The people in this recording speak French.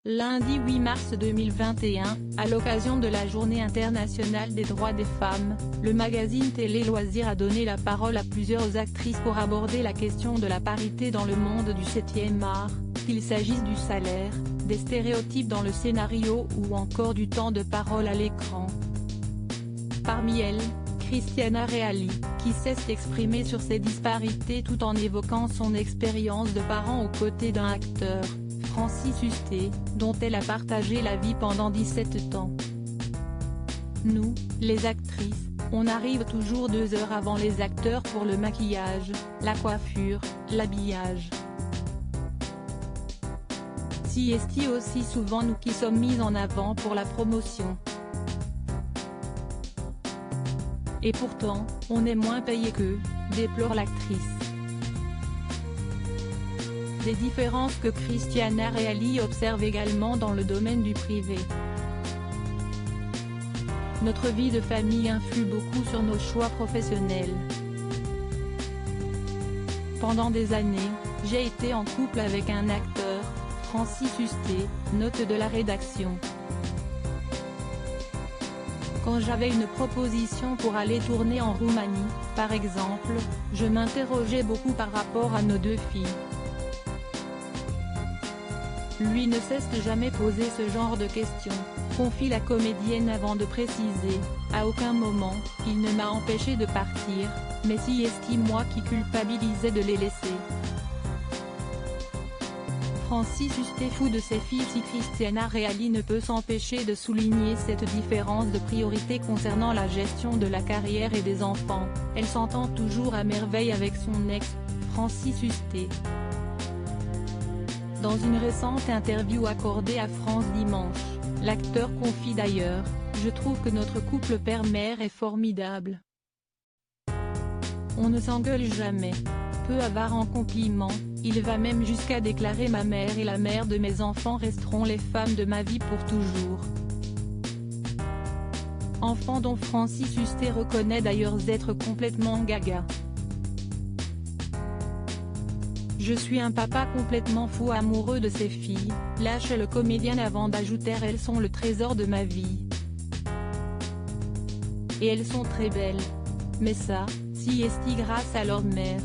Lundi 8 mars 2021, à l'occasion de la Journée internationale des droits des femmes, le magazine Télé Loisirs a donné la parole à plusieurs actrices pour aborder la question de la parité dans le monde du 7e art, qu'il s'agisse du salaire, des stéréotypes dans le scénario ou encore du temps de parole à l'écran. Parmi elles, Cristiana Reali, qui sait s'exprimer sur ces disparités tout en évoquant son expérience de parent aux côtés d'un acteur, Francis Hustet, dont elle a partagé la vie pendant 17 ans. Nous, les actrices, on arrive toujours 2 heures avant les acteurs pour le maquillage, la coiffure, l'habillage. Si est-il aussi souvent nous qui sommes mises en avant pour la promotion. Et pourtant, on est moins payé qu'eux, déplore l'actrice. Des différences que Cristiana Reali observe également dans le domaine du privé. Notre vie de famille influe beaucoup sur nos choix professionnels. Pendant des années, j'ai été en couple avec un acteur, Francis Hustet, note de la rédaction. Quand j'avais une proposition pour aller tourner en Roumanie, par exemple, je m'interrogeais beaucoup par rapport à nos 2 filles. Lui ne cesse de jamais poser ce genre de questions, confie la comédienne avant de préciser, à aucun moment, il ne m'a empêché de partir, mais si est-il moi qui culpabilisais de les laisser. Francis Hustet fou de ses filles. Si Cristiana Reali ne peut s'empêcher de souligner cette différence de priorité concernant la gestion de la carrière et des enfants, elle s'entend toujours à merveille avec son ex, Francis Hustet. Dans une récente interview accordée à France Dimanche, l'acteur confie d'ailleurs « Je trouve que notre couple père-mère est formidable. On ne s'engueule jamais. Peu avare en compliments, il va même jusqu'à déclarer « Ma mère et la mère de mes enfants resteront les femmes de ma vie pour toujours ». Enfant dont Francis Hustet reconnaît d'ailleurs être complètement gaga. Je suis un papa complètement fou amoureux de ses filles, lâche le comédien avant d'ajouter « Elles sont le trésor de ma vie. Et elles sont très belles. Mais ça, si est grâce à leur mère,